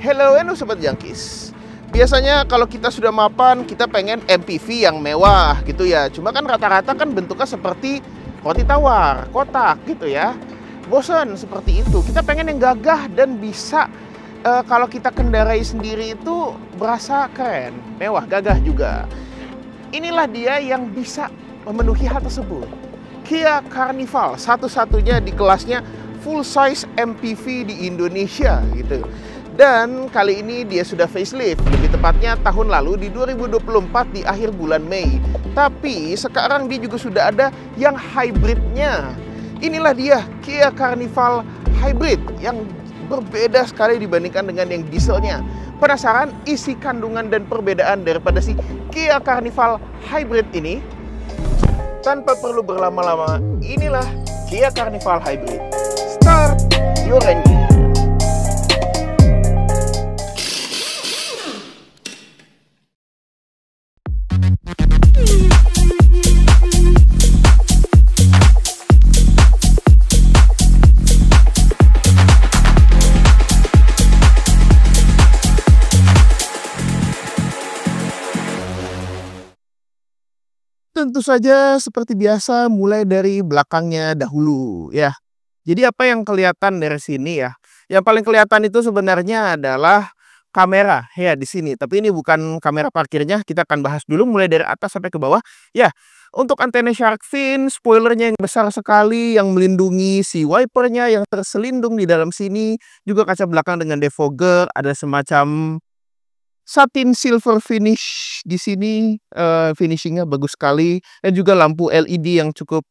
Hello Sobat Jangkis. Biasanya kalau kita sudah mapan, kita pengen MPV yang mewah gitu ya. Cuma kan rata-rata kan bentuknya seperti roti tawar, kotak gitu ya. Bosan seperti itu. Kita pengen yang gagah dan bisa kalau kita kendarai sendiri itu berasa keren, mewah, gagah juga. Inilah dia yang bisa memenuhi hal tersebut. Kia Carnival, satu-satunya di kelasnya full size MPV di Indonesia gitu. Dan kali ini dia sudah facelift, lebih tepatnya tahun lalu di 2024 di akhir bulan Mei. Tapi sekarang dia juga sudah ada yang hybridnya. Inilah dia Kia Carnival Hybrid yang berbeda sekali dibandingkan dengan yang dieselnya. Penasaran isi kandungan dan perbedaan daripada si Kia Carnival Hybrid ini? Tanpa perlu berlama-lama, inilah Kia Carnival Hybrid. Start your engine. Tentu saja seperti biasa mulai dari belakangnya dahulu ya. Jadi apa yang kelihatan dari sini ya? Yang paling kelihatan itu sebenarnya adalah kamera ya di sini. Tapi ini bukan kamera parkirnya, kita akan bahas dulu mulai dari atas sampai ke bawah. Ya, untuk antena shark fin, spoilernya yang besar sekali yang melindungi si wipernya yang terselindung di dalam sini. Juga kaca belakang dengan defogger, ada semacam satin silver finish di sini, finishingnya bagus sekali, dan juga lampu LED yang cukup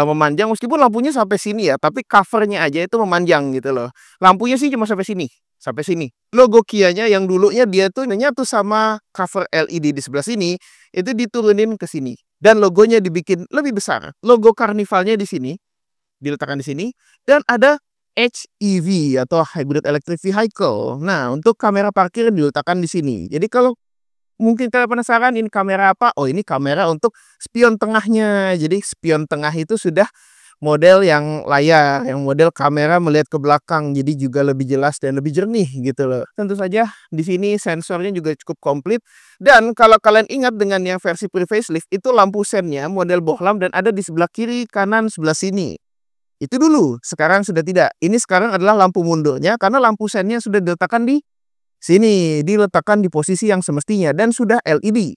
memanjang, meskipun lampunya sampai sini ya, tapi covernya aja itu memanjang gitu loh. Lampunya sih cuma sampai sini, sampai sini. Logo Kia-nya yang dulunya dia tuh nyatu sama cover LED di sebelah sini, itu diturunin ke sini, dan logonya dibikin lebih besar. Logo Carnivalnya di sini, diletakkan di sini, dan ada HEV atau Hybrid Electric Vehicle. Nah, untuk kamera parkir diletakkan di sini. Jadi kalau mungkin kalian penasaran ini kamera apa? Oh, ini kamera untuk spion tengahnya. Jadi spion tengah itu sudah model yang layar, yang model kamera melihat ke belakang. Jadi juga lebih jelas dan lebih jernih gitu loh. Tentu saja di sini sensornya juga cukup komplit. Dan kalau kalian ingat dengan yang versi pre-facelift itu lampu sennya model bohlam dan ada di sebelah kiri, kanan, sebelah sini. Itu dulu, sekarang sudah tidak. Ini sekarang adalah lampu mundurnya karena lampu sennya sudah diletakkan di sini, diletakkan di posisi yang semestinya dan sudah LED.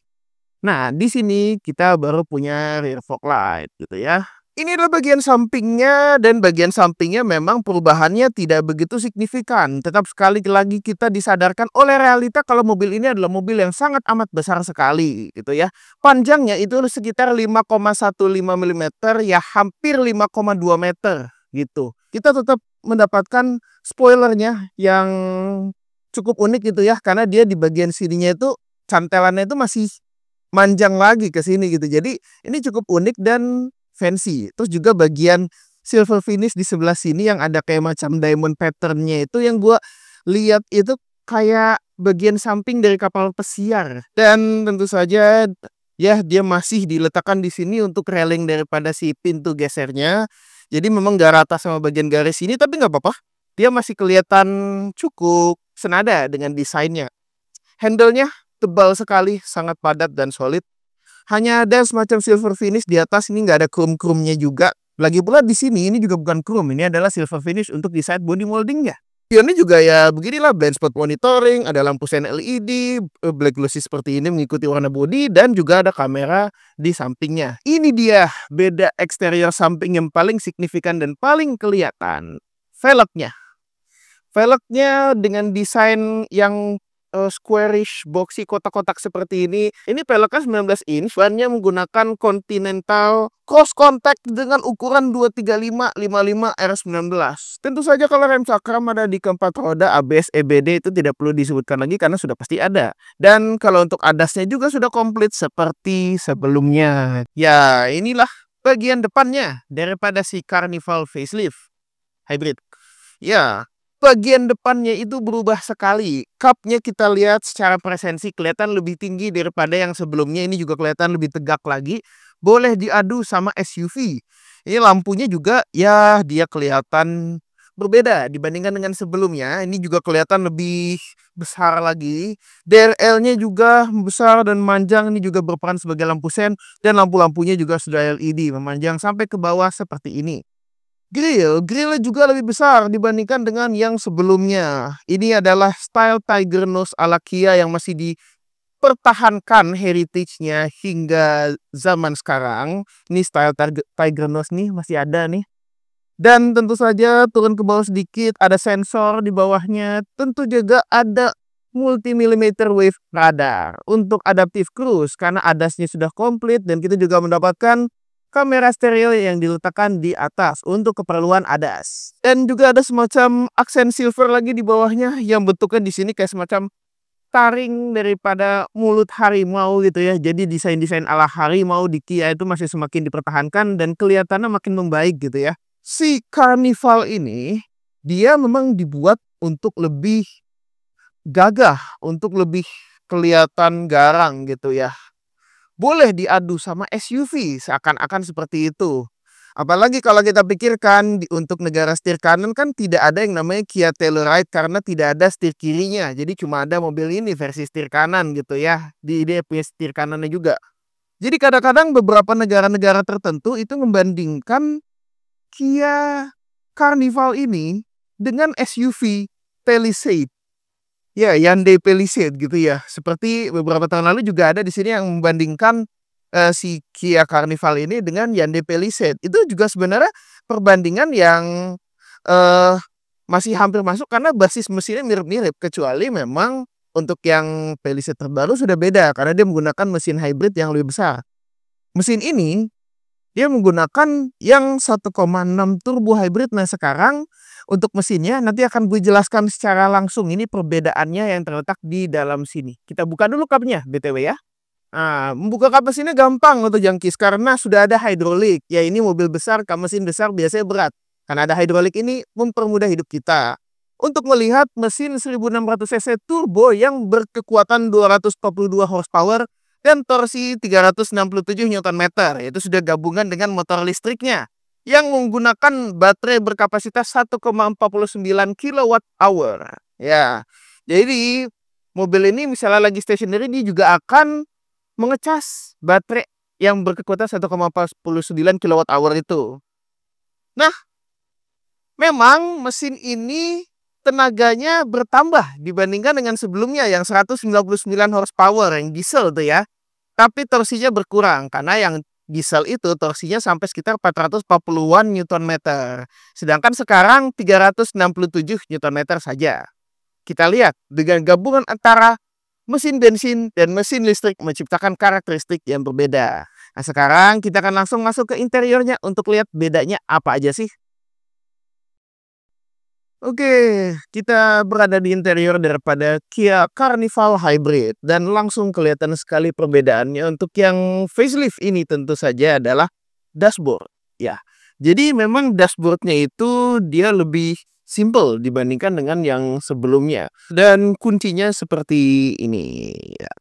Nah, di sini kita baru punya rear fog light gitu ya. Ini adalah bagian sampingnya, dan bagian sampingnya memang perubahannya tidak begitu signifikan. Tetap sekali lagi kita disadarkan oleh realita kalau mobil ini adalah mobil yang sangat amat besar sekali gitu ya. Panjangnya itu sekitar 5,15 mm ya, hampir 5,2 meter gitu. Kita tetap mendapatkan spoilernya yang cukup unik gitu ya, karena dia di bagian sininya itu cantelannya itu masih manjang lagi ke sini gitu. Jadi ini cukup unik dan fancy. Terus juga bagian silver finish di sebelah sini yang ada kayak macam diamond patternnya itu yang gua lihat itu kayak bagian samping dari kapal pesiar. Dan tentu saja ya dia masih diletakkan di sini untuk railing daripada si pintu gesernya. Jadi memang gak rata sama bagian garis ini, tapi nggak apa-apa. Dia masih kelihatan cukup senada dengan desainnya. Handle-nya tebal sekali, sangat padat dan solid. Hanya ada semacam silver finish di atas, ini nggak ada chrome-chrome-nya juga. Lagi pula di sini ini juga bukan chrome, ini adalah silver finish untuk di side body moldingnya. Ini juga ya beginilah, blind spot monitoring, ada lampu sen LED, black glossy seperti ini mengikuti warna body, dan juga ada kamera di sampingnya. Ini dia beda eksterior samping yang paling signifikan dan paling kelihatan. Velgnya. Velgnya dengan desain yang squarish, boxy, kotak-kotak seperti ini. Ini velgnya 19 inch, bannya menggunakan Continental cross contact dengan ukuran 235/55 R19. Tentu saja kalau rem cakram ada di keempat roda, ABS, EBD itu tidak perlu disebutkan lagi karena sudah pasti ada. Dan kalau untuk ADAS-nya juga sudah komplit seperti sebelumnya. Ya, inilah bagian depannya daripada si Carnival facelift hybrid. Ya, bagian depannya itu berubah sekali. Cupnya kita lihat secara presensi kelihatan lebih tinggi daripada yang sebelumnya. Ini juga kelihatan lebih tegak lagi. Boleh diadu sama SUV. Ini lampunya juga ya dia kelihatan berbeda dibandingkan dengan sebelumnya. Ini juga kelihatan lebih besar lagi. DRL-nya juga besar dan memanjang. Ini juga berperan sebagai lampu sen dan lampu-lampunya juga sudah LED memanjang sampai ke bawah seperti ini. Grillnya juga lebih besar dibandingkan dengan yang sebelumnya. Ini adalah style Tiger Nose ala Kia yang masih dipertahankan heritage-nya hingga zaman sekarang. Ini style Tiger Nose nih masih ada nih. Dan tentu saja turun ke bawah sedikit ada sensor di bawahnya. Tentu juga ada multi millimeter wave radar untuk adaptive cruise karena ADAS-nya sudah komplit dan kita juga mendapatkan kamera stereo yang diletakkan di atas untuk keperluan ADAS. Dan juga ada semacam aksen silver lagi di bawahnya yang bentuknya di sini kayak semacam taring daripada mulut harimau gitu ya. Jadi desain-desain ala harimau di Kia itu masih semakin dipertahankan dan kelihatannya makin membaik gitu ya. Si Carnival ini dia memang dibuat untuk lebih gagah, untuk lebih kelihatan garang gitu ya. Boleh diadu sama SUV seakan-akan seperti itu. Apalagi kalau kita pikirkan untuk negara setir kanan kan tidak ada yang namanya Kia Telluride karena tidak ada setir kirinya. Jadi cuma ada mobil ini versi setir kanan gitu ya. Dia punya setir kanannya juga. Jadi kadang-kadang beberapa negara-negara tertentu itu membandingkan Kia Carnival ini dengan SUV Palisade. Ya, Hyundai Palisade gitu ya. Seperti beberapa tahun lalu juga ada di sini yang membandingkan si Kia Carnival ini dengan Hyundai Palisade. Itu juga sebenarnya perbandingan yang masih hampir masuk karena basis mesinnya mirip-mirip, kecuali memang untuk yang Palisade terbaru sudah beda karena dia menggunakan mesin hybrid yang lebih besar. Mesin ini dia menggunakan yang 1,6 turbo hybrid. Nah sekarang untuk mesinnya nanti akan gue jelaskan secara langsung. Ini perbedaannya yang terletak di dalam sini. Kita buka dulu kapnya BTW ya. Nah, membuka kap mesinnya gampang untuk jangkis karena sudah ada hidrolik. Ya ini mobil besar, kap mesin besar biasanya berat. Karena ada hidrolik ini mempermudah hidup kita. Untuk melihat mesin 1600 cc turbo yang berkekuatan 242 horsepower dan torsi 367 Nm. Itu sudah gabungan dengan motor listriknya yang menggunakan baterai berkapasitas 1,49 kWh. Ya. Jadi mobil ini misalnya lagi stationary dia juga akan mengecas baterai yang berkekuatan 1,49 kWh itu. Nah, memang mesin ini tenaganya bertambah dibandingkan dengan sebelumnya yang 199 horsepower yang diesel tuh ya. Tapi torsinya berkurang karena yang diesel itu torsinya sampai sekitar 440-an Nm. Sedangkan sekarang 367 Nm saja. Kita lihat dengan gabungan antara mesin bensin dan mesin listrik menciptakan karakteristik yang berbeda. Nah sekarang kita akan langsung masuk ke interiornya untuk lihat bedanya apa aja sih. Oke, kita berada di interior daripada Kia Carnival Hybrid dan langsung kelihatan sekali perbedaannya. Untuk yang facelift ini tentu saja adalah dashboard. Ya, jadi memang dashboardnya itu dia lebih simple dibandingkan dengan yang sebelumnya. Dan kuncinya seperti ini. Ya.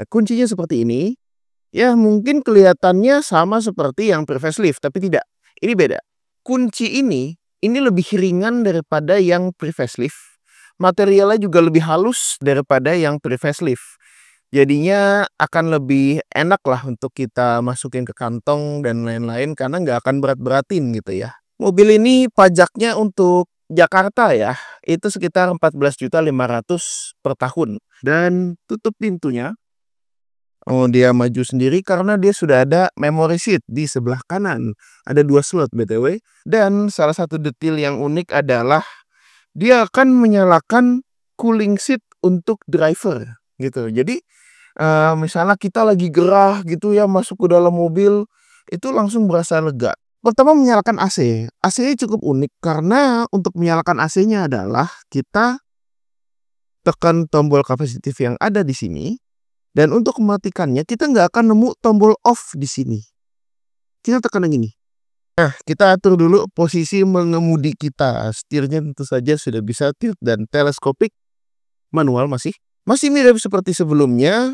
Kuncinya seperti ini. Ya mungkin kelihatannya sama seperti yang pre-facelift, tapi tidak. Ini beda. Kunci ini lebih ringan daripada yang pre-facelift. Materialnya juga lebih halus daripada yang pre-facelift. Jadinya akan lebih enak lah untuk kita masukin ke kantong dan lain-lain karena nggak akan berat-beratin gitu ya. Mobil ini pajaknya untuk Jakarta ya, itu sekitar 14.500.000 per tahun. Dan tutup pintunya. Oh dia maju sendiri karena dia sudah ada memory seat di sebelah kanan. Ada 2 slot BTW. Dan salah satu detail yang unik adalah dia akan menyalakan cooling seat untuk driver gitu. Jadi misalnya kita lagi gerah gitu ya masuk ke dalam mobil itu langsung berasa lega. Pertama menyalakan AC. AC-nya cukup unik karena untuk menyalakan AC-nya adalah kita tekan tombol kapasitif yang ada di sini. Dan untuk mematikannya kita nggak akan nemu tombol off di sini. Kita tekan yang ini. Nah, kita atur dulu posisi mengemudi kita. Setirnya tentu saja sudah bisa tilt dan teleskopik. Manual masih mirip seperti sebelumnya.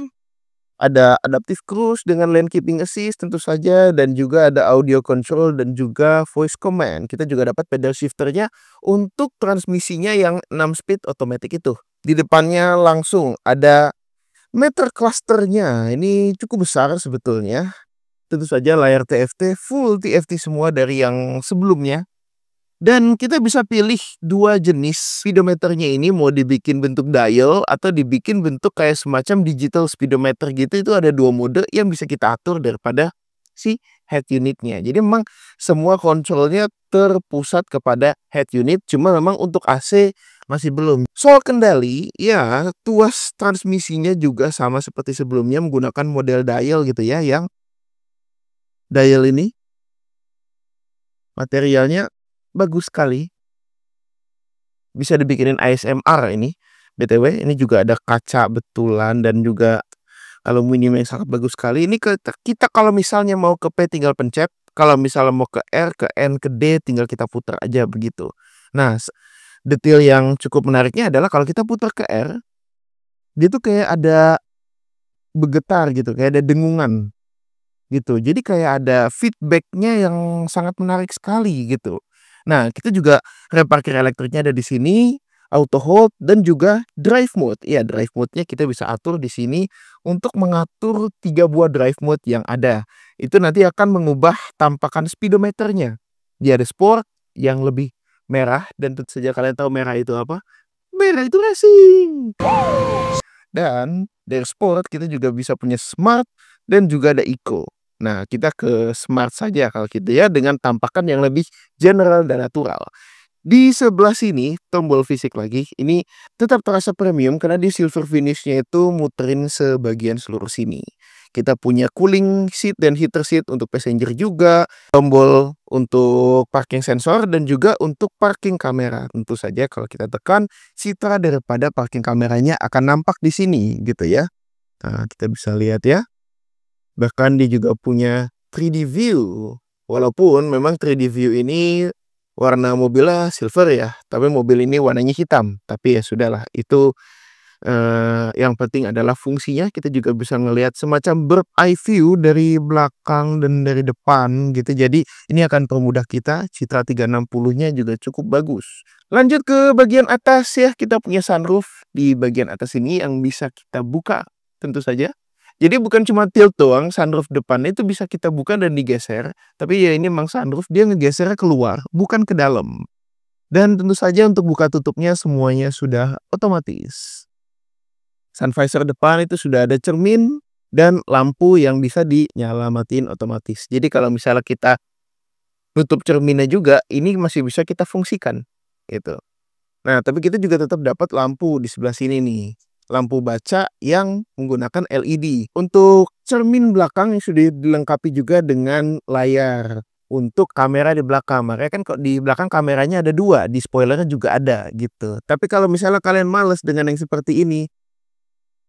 Ada adaptive cruise dengan lane keeping assist tentu saja, dan juga ada audio control dan juga voice command. Kita juga dapat pedal shifternya untuk transmisinya yang 6 speed otomatis itu. Di depannya langsung ada meter clusternya, ini cukup besar sebetulnya. Tentu saja layar TFT, full TFT semua dari yang sebelumnya. Dan kita bisa pilih dua jenis speedometernya ini, mau dibikin bentuk dial atau dibikin bentuk kayak semacam digital speedometer gitu. Itu ada dua mode yang bisa kita atur daripada si head unitnya. Jadi memang semua kontrolnya terpusat kepada head unit, cuma memang untuk AC masih belum. Soal kendali, ya tuas transmisinya juga sama seperti sebelumnya menggunakan model dial gitu ya, yang dial ini materialnya bagus sekali. Bisa dibikinin ASMR ini. BTW ini juga ada kaca betulan dan juga aluminium yang sangat bagus sekali. Ini kita kalau misalnya mau ke P tinggal pencet, kalau misalnya mau ke R, ke N, ke D tinggal kita putar aja begitu. Nah, detail yang cukup menariknya adalah kalau kita putar ke R, dia tuh kayak ada bergetar gitu, kayak ada dengungan gitu. Jadi kayak ada feedbacknya yang sangat menarik sekali gitu. Nah, kita juga rem parkir elektriknya ada di sini, auto hold dan juga drive mode. Iya, drive mode-nya kita bisa atur di sini untuk mengatur 3 buah drive mode yang ada. Itu nanti akan mengubah tampakan speedometernya. Dia ada sport yang lebih merah, dan tentu saja kalian tahu merah itu apa? Merah itu racing. Dan dari sport kita juga bisa punya smart dan juga ada eco. Nah, kita ke smart saja kalau gitu ya, dengan tampakan yang lebih general dan natural. Di sebelah sini tombol fisik lagi, ini tetap terasa premium karena di silver finishnya itu muterin sebagian seluruh sini. Kita punya cooling seat dan heater seat untuk passenger juga, tombol untuk parking sensor dan juga untuk parking kamera. Tentu saja kalau kita tekan, citra daripada parking kameranya akan nampak di sini gitu ya. Nah, kita bisa lihat ya. Bahkan dia juga punya 3D view. Walaupun memang 3D view ini warna mobilnya silver ya, tapi mobil ini warnanya hitam. Tapi ya sudahlah, itu yang penting adalah fungsinya. Kita juga bisa ngelihat semacam bird eye view dari belakang dan dari depan gitu. Jadi ini akan permudah kita. Citra 360-nya juga cukup bagus. Lanjut ke bagian atas ya, kita punya sunroof di bagian atas ini yang bisa kita buka tentu saja. Jadi bukan cuma tilt doang, sunroof depannya itu bisa kita buka dan digeser. Tapi ya ini memang sunroof, dia ngegesernya keluar, bukan ke dalam. Dan tentu saja untuk buka tutupnya semuanya sudah otomatis. Sun visor depan itu sudah ada cermin dan lampu yang bisa dinyala matiin otomatis. Jadi kalau misalnya kita tutup cerminnya juga, ini masih bisa kita fungsikan gitu. Nah, tapi kita juga tetap dapat lampu di sebelah sini nih. Lampu baca yang menggunakan LED. Untuk cermin belakang yang sudah dilengkapi juga dengan layar untuk kamera di belakang. Makanya kan kok di belakang kameranya ada 2, di spoilernya juga ada gitu. Tapi kalau misalnya kalian males dengan yang seperti ini,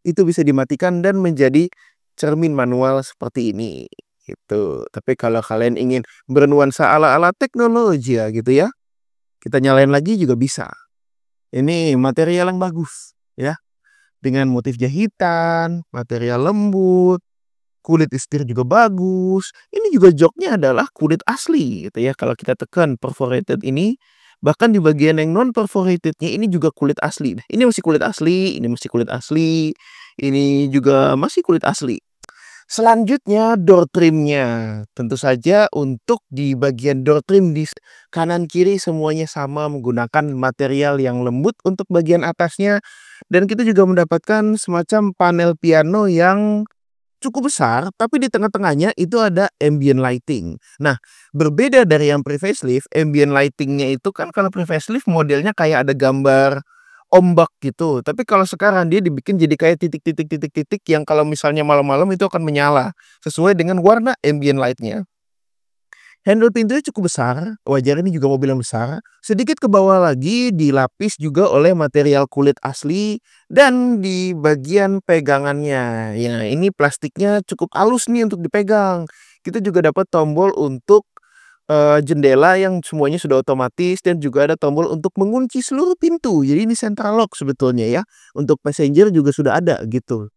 itu bisa dimatikan dan menjadi cermin manual seperti ini gitu. Tapi kalau kalian ingin bernuansa ala-ala teknologi ya gitu ya, kita nyalain lagi juga bisa. Ini material yang bagus ya, dengan motif jahitan, material lembut, kulit setir juga bagus. Ini juga joknya adalah kulit asli gitu ya. Kalau kita tekan perforated ini, bahkan di bagian yang non perforatednya ini juga kulit asli. Ini masih kulit asli, ini masih kulit asli, ini juga masih kulit asli. Selanjutnya door trimnya. Tentu saja untuk di bagian door trim di kanan kiri semuanya sama menggunakan material yang lembut untuk bagian atasnya. Dan kita juga mendapatkan semacam panel piano yang cukup besar, tapi di tengah-tengahnya itu ada ambient lighting. Nah, berbeda dari yang pre-facelift, ambient lightingnya itu kan kalau pre-facelift modelnya kayak ada gambar ombak gitu. Tapi kalau sekarang dia dibikin jadi kayak titik-titik yang kalau misalnya malam-malam itu akan menyala sesuai dengan warna ambient light-nya. Handle pintunya cukup besar, wajar ini juga mobil yang besar. Sedikit ke bawah lagi dilapis juga oleh material kulit asli dan di bagian pegangannya. Ya, ini plastiknya cukup halus nih untuk dipegang. Kita juga dapat tombol untuk jendela yang semuanya sudah otomatis dan juga ada tombol untuk mengunci seluruh pintu. Jadi ini central lock sebetulnya ya. Untuk passenger juga sudah ada gitu.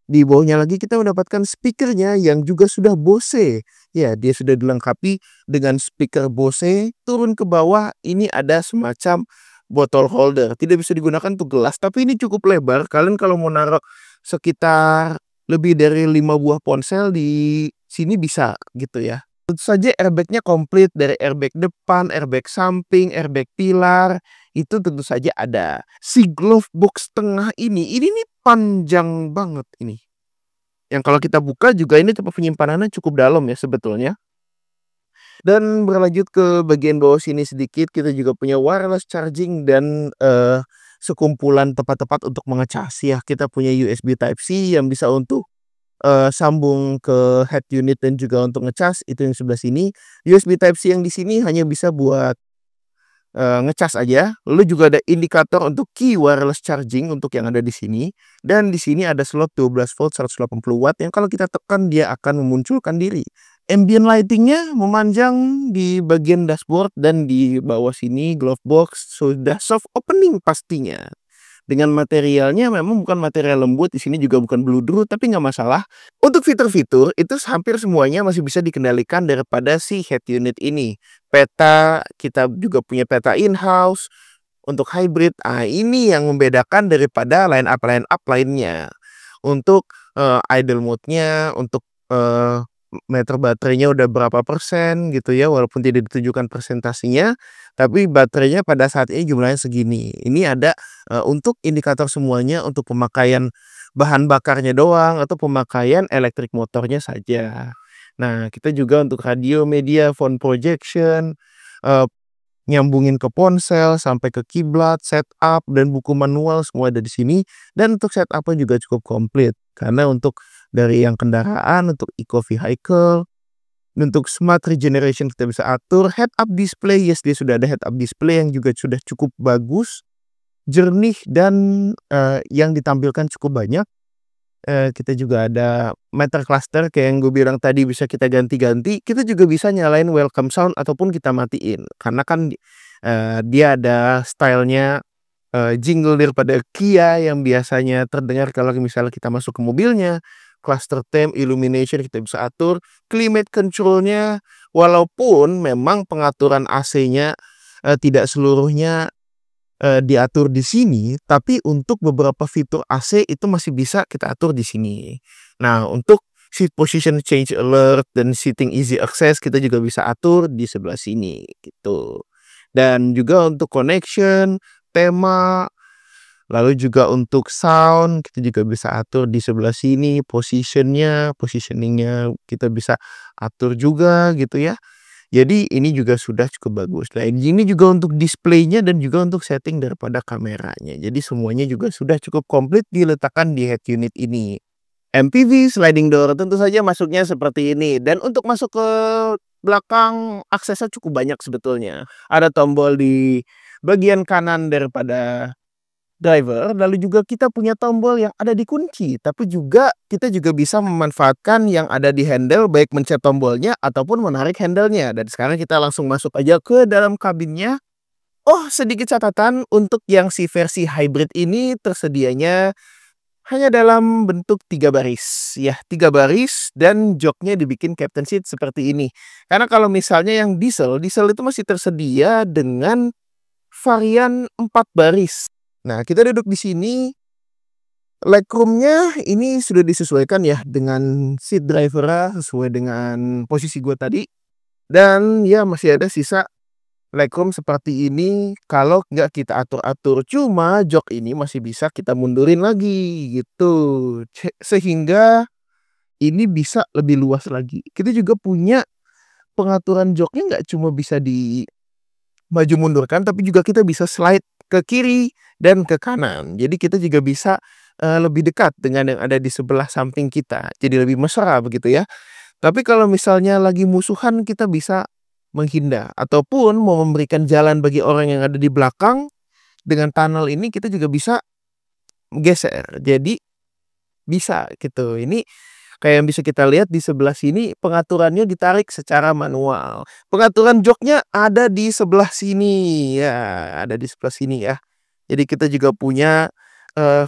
Di bawahnya lagi kita mendapatkan speakernya yang juga sudah Bose. Ya, dia sudah dilengkapi dengan speaker Bose. Turun ke bawah ini ada semacam botol holder. Tidak bisa digunakan untuk gelas, tapi ini cukup lebar. Kalian kalau mau naruh sekitar lebih dari 5 buah ponsel di sini bisa gitu ya. Tentu saja airbag-nya komplit dari airbag depan, airbag samping, airbag pilar, itu tentu saja ada. Si glove box tengah ini nih panjang banget ini. Yang kalau kita buka juga ini tempat penyimpanannya cukup dalam ya sebetulnya. Dan berlanjut ke bagian bawah sini sedikit, kita juga punya wireless charging dan, sekumpulan tempat-tempat untuk mengecas ya. Kita punya USB Type C yang bisa untuk sambung ke head unit dan juga untuk ngecas, itu yang sebelah sini. USB Type C yang di sini hanya bisa buat ngecas aja. Lalu juga ada indikator untuk key wireless charging untuk yang ada di sini. Dan di sini ada slot 12 volt 180 watt yang kalau kita tekan dia akan memunculkan diri. Ambient lightingnya memanjang di bagian dashboard dan di bawah sini glove box sudah soft opening pastinya. Dengan materialnya memang bukan material lembut, di sini juga bukan bludru, tapi nggak masalah. Untuk fitur-fitur itu hampir semuanya masih bisa dikendalikan daripada si head unit ini. Peta, kita juga punya peta in-house. Untuk hybrid, ini yang membedakan daripada line up lainnya. Untuk idle mode-nya, untuk meter baterainya udah berapa persen gitu ya, walaupun tidak ditunjukkan presentasinya, tapi baterainya pada saat ini jumlahnya segini. Ini ada untuk indikator semuanya, untuk pemakaian bahan bakarnya doang atau pemakaian elektrik motornya saja. Nah, kita juga untuk radio, media, phone projection, eee, nyambungin ke ponsel, sampai ke kiblat, setup, dan buku manual semua ada di sini. Dan untuk setup-nya juga cukup komplit. Karena untuk dari yang kendaraan, untuk eco vehicle, untuk smart regeneration kita bisa atur. Head up display, yes dia sudah ada head up display yang juga sudah cukup bagus, jernih, dan yang ditampilkan cukup banyak. Kita juga ada meter cluster kayak yang gue bilang tadi bisa kita ganti-ganti. Kita juga bisa nyalain welcome sound ataupun kita matiin. Karena kan dia ada stylenya jingle daripada Kia yang biasanya terdengar kalau misalnya kita masuk ke mobilnya. Cluster theme, illumination kita bisa atur. Climate control-nya walaupun memang pengaturan AC-nya tidak seluruhnya diatur di sini, tapi untuk beberapa fitur AC itu masih bisa kita atur di sini. Nah, untuk seat position change alert dan seating easy access kita juga bisa atur di sebelah sini gitu. Dan juga untuk connection, tema, lalu juga untuk sound kita juga bisa atur di sebelah sini, positioningnya kita bisa atur juga gitu ya. Jadi ini juga sudah cukup bagus. Nah, ini juga untuk displaynya dan juga untuk setting daripada kameranya. Jadi semuanya juga sudah cukup komplit diletakkan di head unit ini. MPV sliding door tentu saja masuknya seperti ini. Dan untuk masuk ke belakang aksesnya cukup banyak sebetulnya. Ada tombol di bagian kanan daripada driver, lalu juga kita punya tombol yang ada di kunci, tapi juga kita juga bisa memanfaatkan yang ada di handle, baik mencet tombolnya ataupun menarik handle-nya. Dan sekarang kita langsung masuk aja ke dalam kabinnya. Oh, sedikit catatan untuk yang si versi hybrid ini tersedianya hanya dalam bentuk 3 baris. Ya, 3 baris dan joknya dibikin captain seat seperti ini. Karena kalau misalnya yang diesel itu masih tersedia dengan varian 4 baris. Nah, kita duduk di sini, legroom-nya ini sudah disesuaikan ya dengan seat driver sesuai dengan posisi gue tadi. Dan ya masih ada sisa legroom seperti ini kalau nggak kita atur-atur. Cuma jok ini masih bisa kita mundurin lagi gitu. Sehingga ini bisa lebih luas lagi. Kita juga punya pengaturan joknya nggak cuma bisa di maju mundurkan, tapi juga kita bisa slide ke kiri dan ke kanan. Jadi kita juga bisa lebih dekat dengan yang ada di sebelah samping kita. Jadi lebih mesra begitu ya. Tapi kalau misalnya lagi musuhan kita bisa menghindar ataupun mau memberikan jalan bagi orang yang ada di belakang, dengan tunnel ini kita juga bisa geser. Jadi bisa gitu. Ini kayak yang bisa kita lihat di sebelah sini pengaturannya ditarik secara manual. Pengaturan joknya ada di sebelah sini ya, ada di sebelah sini ya. Jadi kita juga punya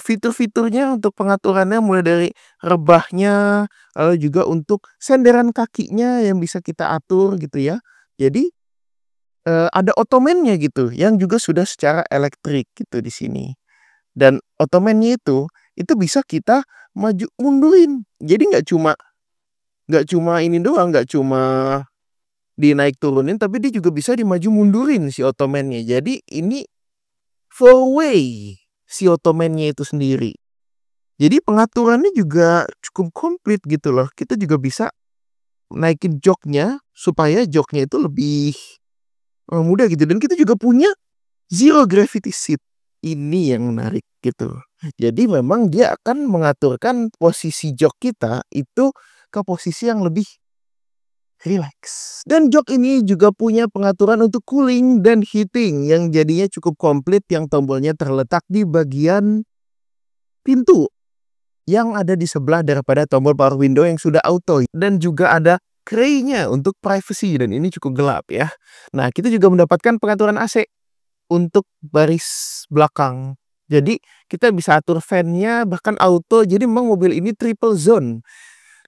fitur-fiturnya untuk pengaturannya mulai dari rebahnya, lalu juga untuk senderan kakinya yang bisa kita atur gitu ya. Jadi, ada ottoman-nya gitu yang juga sudah secara elektrik gitu di sini. Dan ottoman-nya itu bisa kita maju mundurin. Jadi nggak cuma ini doang, nggak cuma dinaik turunin, tapi dia juga bisa dimaju mundurin si ottoman-nya. Jadi ini 4-way si ottoman-nya itu sendiri. Jadi pengaturannya juga cukup komplit gitu loh. Kita juga bisa naikin joknya supaya joknya itu lebih mudah gitu. Dan kita juga punya zero gravity seat. Ini yang menarik gitu. Jadi memang dia akan mengaturkan posisi jok kita itu ke posisi yang lebih relax. Dan jok ini juga punya pengaturan untuk cooling dan heating yang jadinya cukup komplit, yang tombolnya terletak di bagian pintu yang ada di sebelah daripada tombol power window yang sudah auto. Dan juga ada gray-nya untuk privacy, dan ini cukup gelap ya. Nah, kita juga mendapatkan pengaturan AC untuk baris belakang. Jadi kita bisa atur fan-nya bahkan auto. Jadi memang mobil ini triple zone.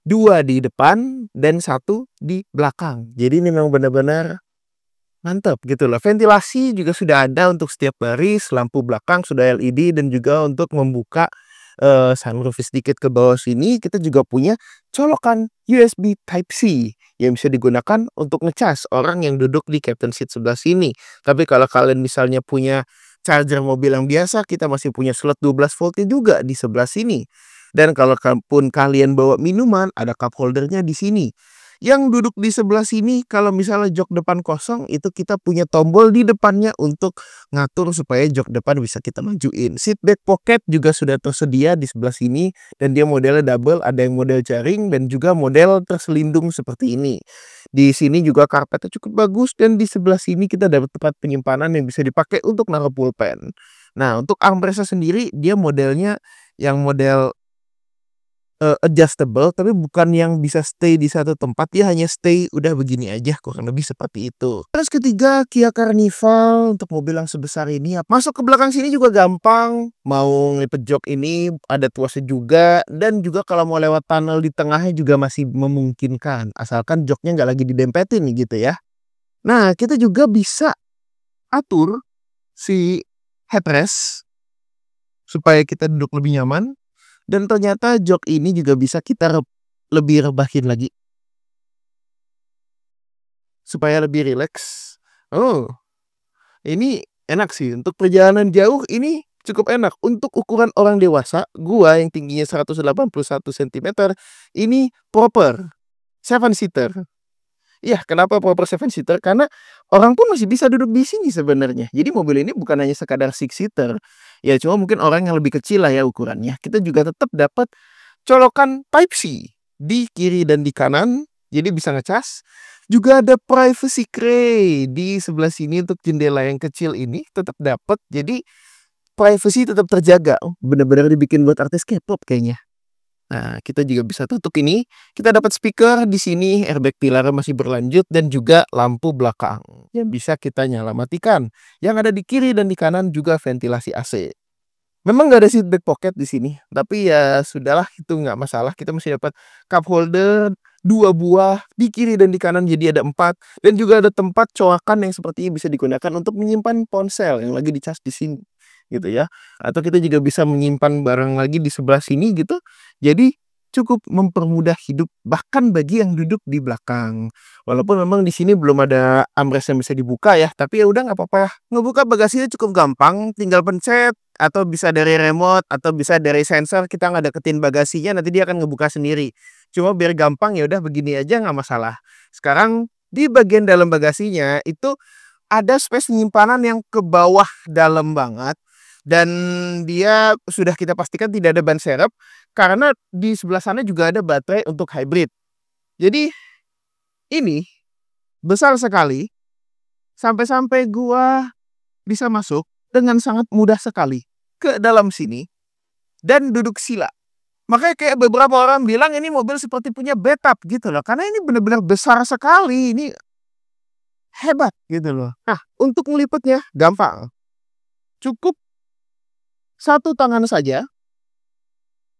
2 di depan dan 1 di belakang. Jadi ini memang benar-benar mantap gitu loh. Ventilasi juga sudah ada untuk setiap baris, lampu belakang sudah LED, dan juga untuk membuka sunroof sedikit ke bawah sini kita juga punya colokan USB Type-C yang bisa digunakan untuk ngecas orang yang duduk di captain seat sebelah sini. Tapi kalau kalian misalnya punya charger mobil yang biasa, kita masih punya slot 12 voltnya juga di sebelah sini. Dan kalau pun kalian bawa minuman, ada cup holdernya di sini. Yang duduk di sebelah sini, kalau misalnya jok depan kosong, itu kita punya tombol di depannya untuk ngatur supaya jok depan bisa kita majuin. Seat back pocket juga sudah tersedia di sebelah sini, dan dia modelnya double, ada yang model jaring dan juga model terselindung seperti ini. Di sini juga karpetnya cukup bagus, dan di sebelah sini kita dapat tempat penyimpanan yang bisa dipakai untuk naruh pulpen. Nah, untuk armrestnya sendiri dia modelnya yang model adjustable, tapi bukan yang bisa stay di satu tempat, dia hanya stay udah begini aja, kurang lebih seperti itu. Terus ketiga, Kia Carnival untuk mobil yang sebesar ini, masuk ke belakang sini juga gampang. Mau ngelipet jok ini ada tuasnya juga, dan juga kalau mau lewat tunnel di tengahnya juga masih memungkinkan, asalkan joknya nggak lagi didempetin gitu ya. Nah, kita juga bisa atur si headrest supaya kita duduk lebih nyaman. Dan ternyata jok ini juga bisa kita lebih rebahin lagi supaya lebih rileks. Oh, ini enak sih untuk perjalanan jauh, ini cukup enak. Untuk ukuran orang dewasa, gua yang tingginya 181 cm, ini proper 7 seater. Iya, kenapa proper 7 seater? Karena orang pun masih bisa duduk di sini sebenarnya. Jadi mobil ini bukan hanya sekadar 6 seater. Ya cuma mungkin orang yang lebih kecil lah ya ukurannya. Kita juga tetap dapat colokan Type-C di kiri dan di kanan. Jadi bisa ngecas. Juga ada privacy tray di sebelah sini untuk jendela yang kecil ini tetap dapat. Jadi privacy tetap terjaga. Oh, benar-benar dibikin buat artis K-pop kayaknya. Nah, kita juga bisa tutup ini. Kita dapat speaker di sini, airbag pilar masih berlanjut, dan juga lampu belakang yang bisa kita nyala matikan. Yang ada di kiri dan di kanan juga ventilasi AC. Memang nggak ada seat back pocket di sini, tapi ya sudahlah, itu nggak masalah. Kita masih dapat cup holder 2 buah di kiri dan di kanan, jadi ada 4, dan juga ada tempat coakan yang sepertinya bisa digunakan untuk menyimpan ponsel yang lagi dicas di sini gitu ya. Atau kita juga bisa menyimpan barang lagi di sebelah sini gitu. Jadi cukup mempermudah hidup bahkan bagi yang duduk di belakang. Walaupun memang di sini belum ada armrest yang bisa dibuka ya, tapi ya udah nggak apa-apa. Ngebuka bagasinya cukup gampang, tinggal pencet, atau bisa dari remote, atau bisa dari sensor. Kita nggak deketin bagasinya, nanti dia akan ngebuka sendiri. Cuma biar gampang ya udah begini aja, nggak masalah. Sekarang di bagian dalam bagasinya itu ada space penyimpanan yang ke bawah dalam banget. Dan dia sudah kita pastikan tidak ada ban serep, karena di sebelah sana juga ada baterai untuk hybrid. Jadi ini besar sekali, sampai-sampai gua bisa masuk dengan sangat mudah sekali ke dalam sini dan duduk sila. Makanya kayak beberapa orang bilang ini mobil seperti punya bathtub gitu loh, karena ini benar-benar besar sekali, ini hebat gitu loh. Nah, untuk melipatnya gampang. Cukup Satu tangan saja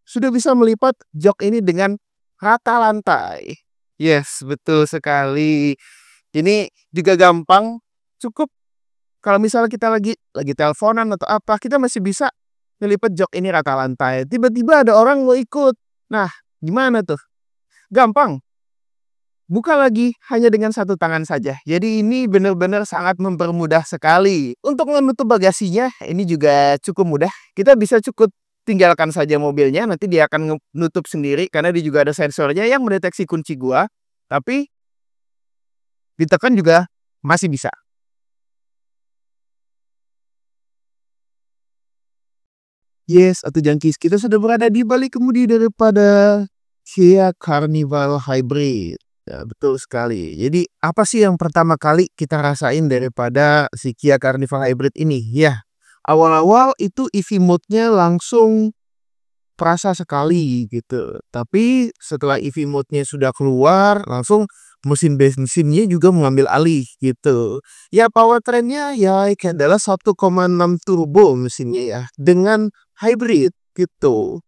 sudah bisa melipat jok ini dengan rata lantai. Yes, betul sekali. Ini juga gampang, cukup kalau misalnya kita lagi teleponan atau apa, kita masih bisa ngelipet jok ini rata lantai. Tiba-tiba ada orang mau ikut. Nah, gimana tuh? Gampang. Buka lagi hanya dengan satu tangan saja. Jadi ini benar-benar sangat mempermudah sekali. Untuk menutup bagasinya, ini juga cukup mudah. Kita bisa cukup tinggalkan saja mobilnya, nanti dia akan nutup sendiri karena dia juga ada sensornya yang mendeteksi kunci gua. Tapi ditekan juga masih bisa. Yes, atau jangkis kita sudah berada di balik kemudi daripada Kia Carnival Hybrid. Ya, betul sekali. Jadi apa sih yang pertama kali kita rasain daripada si Kia Carnival Hybrid ini? Ya, awal-awal itu EV mode-nya langsung terasa sekali gitu. Tapi setelah EV mode-nya sudah keluar, langsung mesin bensinnya juga mengambil alih gitu. Ya powertrain-nya ya adalah 1,6 turbo mesinnya ya dengan hybrid gitu.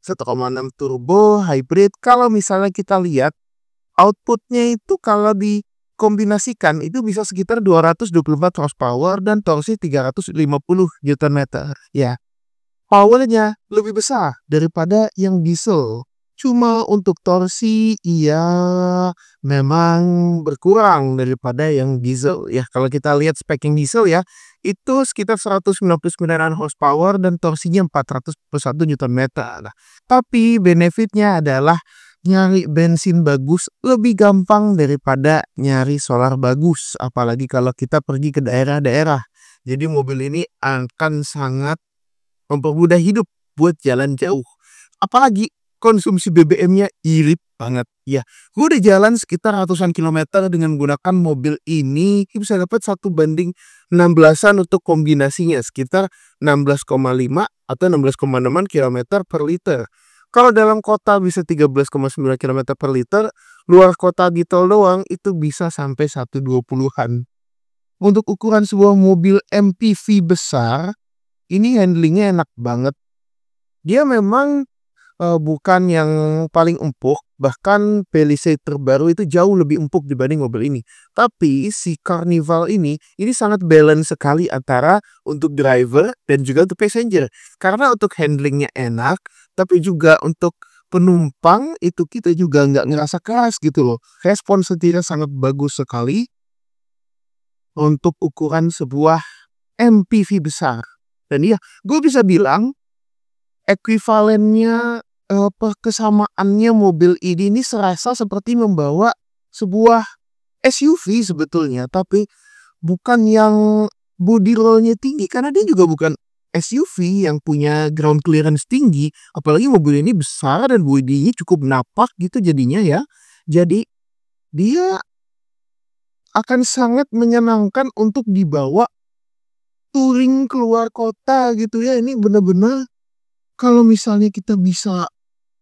1,6 turbo hybrid. Kalau misalnya kita lihat outputnya itu kalau dikombinasikan itu bisa sekitar 224 horsepower dan torsi 350 Nm ya. Powernya lebih besar daripada yang diesel. Cuma untuk torsi iya memang berkurang daripada yang diesel ya. Kalau kita lihat spek yang diesel ya, itu sekitar 199 horsepower dan torsinya 401 Nm. Nah, tapi benefitnya adalah nyari bensin bagus lebih gampang daripada nyari solar bagus. Apalagi kalau kita pergi ke daerah-daerah. Jadi mobil ini akan sangat mempermudah hidup buat jalan jauh. Apalagi konsumsi BBM-nya irit banget. Ya, gue udah jalan sekitar ratusan kilometer dengan menggunakan mobil ini. Bisa dapat 1:16-an untuk kombinasinya. Sekitar 16,5 atau 16,6 km per liter. Kalau dalam kota bisa 13,9 km per liter. Luar kota di tol doang itu bisa sampai 120-an. Untuk ukuran sebuah mobil MPV besar, ini handlingnya enak banget. Dia memang bukan yang paling empuk, bahkan Palisade terbaru itu jauh lebih empuk dibanding mobil ini. Tapi si Carnival ini sangat balance sekali antara untuk driver dan juga untuk passenger. Karena untuk handlingnya enak, tapi juga untuk penumpang itu kita juga nggak ngerasa keras gitu loh. Respon setirnya sangat bagus sekali untuk ukuran sebuah MPV besar. Dan iya, gue bisa bilang ekuivalennya kesamaannya mobil ini serasa seperti membawa sebuah SUV sebetulnya, tapi bukan yang body rollnya tinggi karena dia juga bukan SUV yang punya ground clearance tinggi, apalagi mobil ini besar dan bodinya cukup napak gitu jadinya ya. Jadi dia akan sangat menyenangkan untuk dibawa touring keluar kota gitu ya. Ini benar-benar kalau misalnya kita bisa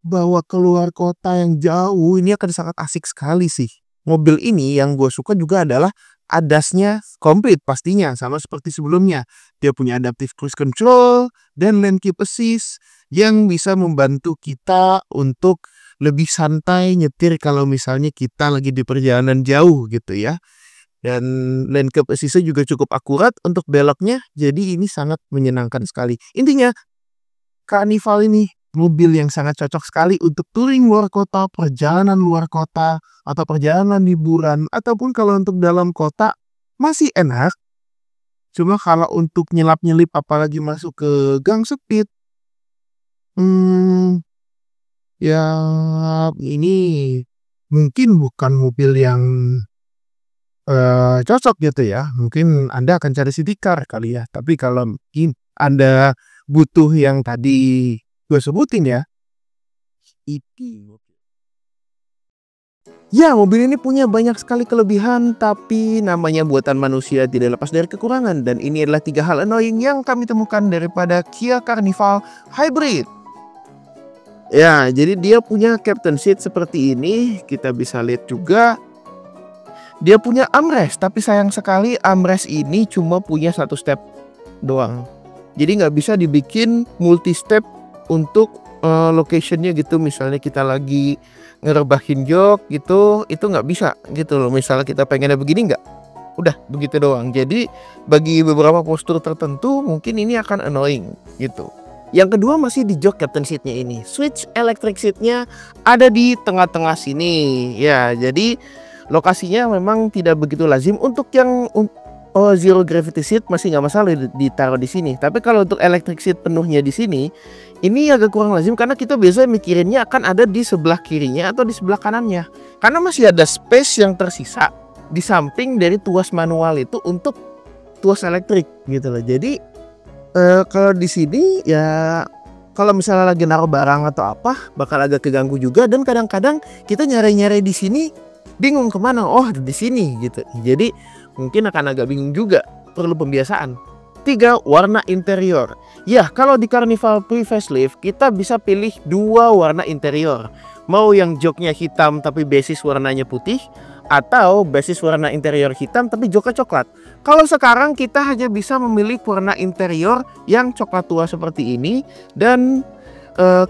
bawa keluar kota yang jauh, ini akan sangat asik sekali sih. Mobil ini yang gue suka juga adalah ADAS-nya komplit pastinya, sama seperti sebelumnya. Dia punya adaptive cruise control dan lane keep assist yang bisa membantu kita untuk lebih santai nyetir kalau misalnya kita lagi di perjalanan jauh gitu ya. Dan lane keep assist-nya juga cukup akurat untuk beloknya, jadi ini sangat menyenangkan sekali. Intinya, Carnival ini mobil yang sangat cocok sekali untuk touring luar kota, perjalanan luar kota, atau perjalanan liburan, ataupun kalau untuk dalam kota masih enak. Cuma kalau untuk nyelap-nyelip apalagi masuk ke gang sempit, ya ini mungkin bukan mobil yang cocok gitu ya. Mungkin Anda akan cari city car kali ya. Tapi kalau mungkin Anda butuh yang tadi gue sebutin ya, ya mobil ini punya banyak sekali kelebihan, tapi namanya buatan manusia tidak lepas dari kekurangan. Dan ini adalah 3 hal annoying yang kami temukan daripada Kia Carnival Hybrid. Ya, jadi dia punya captain seat seperti ini. Kita bisa lihat juga dia punya armrest, tapi sayang sekali armrest ini cuma punya 1 step doang. Jadi nggak bisa dibikin multi step untuk locationnya gitu. Misalnya kita lagi ngerebahin jok gitu, itu nggak bisa gitu loh. Misalnya kita pengennya begini, nggak, udah begitu doang. Jadi bagi beberapa postur tertentu mungkin ini akan annoying gitu. Yang kedua masih di jok captain seatnya ini. Switch electric seatnya ada di tengah-tengah sini. Ya, jadi lokasinya memang tidak begitu lazim. Untuk yang zero gravity seat masih nggak masalah ditaruh di sini. Tapi kalau untuk electric seat penuhnya di sini, ini agak kurang lazim karena kita biasanya mikirinnya akan ada di sebelah kirinya atau di sebelah kanannya. Karena masih ada space yang tersisa di samping dari tuas manual itu untuk tuas elektrik gitu loh. Jadi kalau di sini ya, kalau misalnya lagi naruh barang atau apa bakal agak keganggu juga, dan kadang-kadang kita nyari-nyari di sini bingung kemana. Oh, di sini gitu. Jadi mungkin akan agak bingung juga, perlu pembiasaan. 3. Warna interior. Ya, kalau di Carnival pre-facelift kita bisa pilih 2 warna interior. Mau yang joknya hitam tapi basis warnanya putih, atau basis warna interior hitam tapi joknya coklat. Kalau sekarang kita hanya bisa memilih warna interior yang coklat tua seperti ini, dan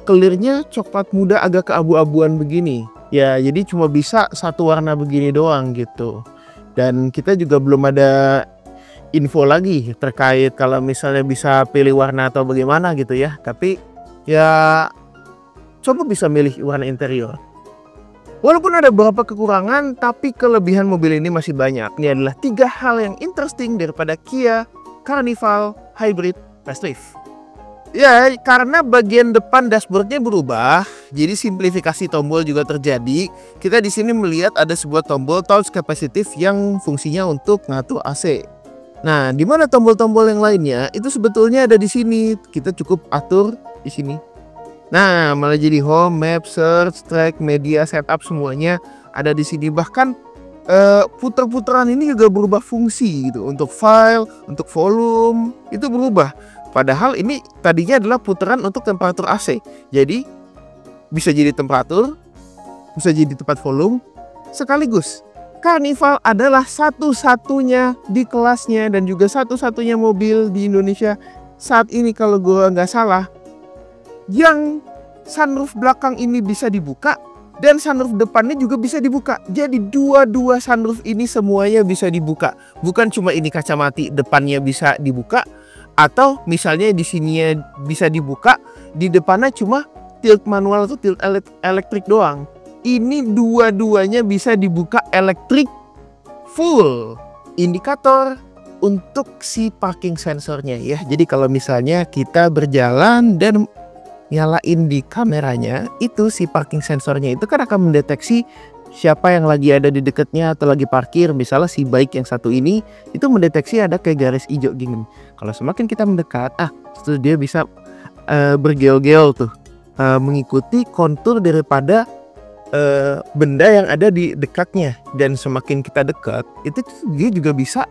clearnya coklat muda agak keabu-abuan begini. Ya, jadi cuma bisa satu warna begini doang gitu. Dan kita juga belum ada info lagi terkait kalau misalnya bisa pilih warna atau bagaimana gitu ya. Tapi ya coba bisa milih warna interior. Walaupun ada beberapa kekurangan, tapi kelebihan mobil ini masih banyak. Ini adalah 3 hal yang interesting daripada Kia Carnival Hybrid Facelift. Ya, karena bagian depan dashboardnya berubah, jadi simplifikasi tombol juga terjadi. Kita di sini melihat ada sebuah tombol touch capacitive yang fungsinya untuk ngatur AC. Nah, di mana tombol-tombol yang lainnya itu sebetulnya ada di sini. Kita cukup atur di sini. Nah, malah jadi home, map, search, track, media, setup semuanya ada di sini. Bahkan puter-puteran ini juga berubah fungsi gitu. Untuk file, untuk volume itu berubah. Padahal ini tadinya adalah putaran untuk temperatur AC. Jadi bisa jadi temperatur, bisa jadi tempat volume sekaligus. Carnival adalah satu-satunya di kelasnya dan juga satu-satunya mobil di Indonesia saat ini kalau gue nggak salah yang sunroof belakang ini bisa dibuka dan sunroof depannya juga bisa dibuka. Jadi dua-dua sunroof ini semuanya bisa dibuka. Bukan cuma ini kacamata depannya bisa dibuka, atau misalnya di sini bisa dibuka, di depannya cuma tilt manual atau tilt elektrik doang. Ini dua-duanya bisa dibuka elektrik full. Indikator untuk si parking sensornya ya. Jadi kalau misalnya kita berjalan dan nyalain di kameranya, itu si parking sensornya itu kan akan mendeteksi siapa yang lagi ada di dekatnya atau lagi parkir. Misalnya si bike yang satu ini itu mendeteksi ada kayak garis hijau gini. Kalau semakin kita mendekat, itu dia bisa bergeol-geol tuh, mengikuti kontur daripada benda yang ada di dekatnya. Dan semakin kita dekat, itu dia juga bisa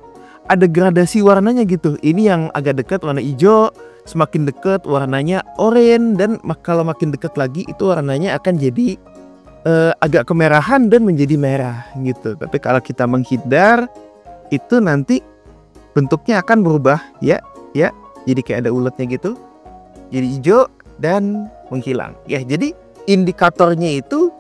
ada gradasi warnanya gitu. Ini yang agak dekat warna hijau, semakin dekat warnanya oranye, dan kalau makin dekat lagi itu warnanya akan jadi agak kemerahan dan menjadi merah gitu. Tapi kalau kita menghindar itu nanti bentuknya akan berubah ya. Jadi kayak ada uletnya gitu. Jadi hijau dan menghilang. Ya, jadi indikatornya itu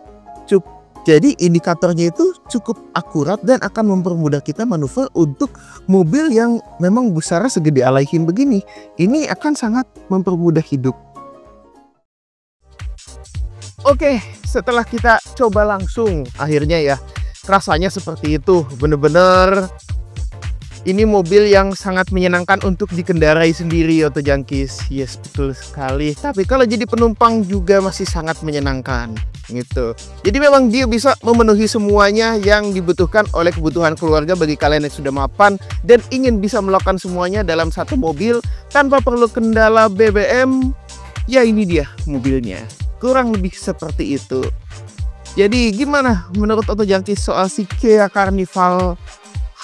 cukup akurat dan akan mempermudah kita manuver untuk mobil yang memang besarnya segede Alaihin begini. Ini akan sangat mempermudah hidup. Oke, setelah kita coba langsung, akhirnya ya rasanya seperti itu. Bener-bener ini mobil yang sangat menyenangkan untuk dikendarai sendiri, Auto Junkies. Yes, betul sekali. Tapi kalau jadi penumpang juga masih sangat menyenangkan gitu. Jadi memang dia bisa memenuhi semuanya yang dibutuhkan oleh kebutuhan keluarga bagi kalian yang sudah mapan dan ingin bisa melakukan semuanya dalam satu mobil tanpa perlu kendala BBM. Ya, ini dia mobilnya. Kurang lebih seperti itu. Jadi gimana menurut Auto Junkies soal si Kia Carnival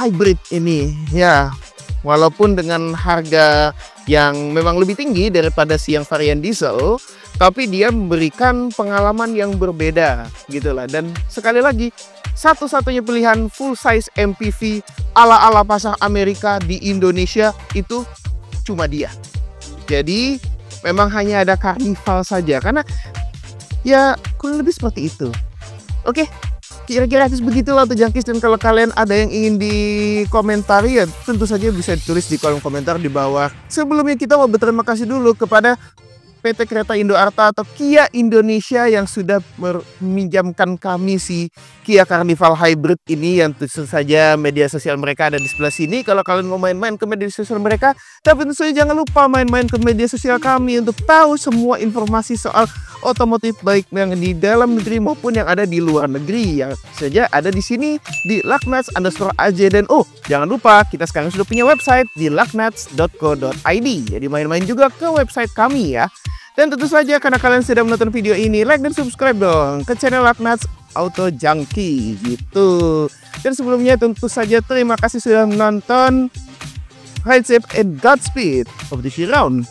Hybrid ini? Ya, walaupun dengan harga yang memang lebih tinggi daripada si yang varian diesel, tapi dia memberikan pengalaman yang berbeda gitulah. Dan sekali lagi, satu-satunya pilihan full size MPV ala-ala pasar Amerika di Indonesia itu cuma dia. Jadi memang hanya ada Carnival saja karena ya kurang lebih seperti itu. Oke, kira-kira begitulah tuh Jangkis, dan kalau kalian ada yang ingin dikomentari ya tentu saja bisa ditulis di kolom komentar di bawah. Sebelumnya kita mau berterima kasih dulu kepada PT Kereta Indo Arta atau Kia Indonesia yang sudah meminjamkan kami si Kia Carnival Hybrid ini, yang tentu saja media sosial mereka ada di sebelah sini. Kalau kalian mau main-main ke media sosial mereka, tapi tentu saja jangan lupa main-main ke media sosial kami untuk tahu semua informasi soal otomotif baik yang di dalam negeri maupun yang ada di luar negeri, yang saja ada di sini di laknats_aj. Dan jangan lupa kita sekarang sudah punya website di laknats.co.id, jadi main-main juga ke website kami ya. Dan tentu saja karena kalian sudah menonton video ini, like dan subscribe dong ke channel Laknats Auto Junkie gitu. Dan sebelumnya tentu saja terima kasih sudah menonton. Ride safe and Godspeed of the round.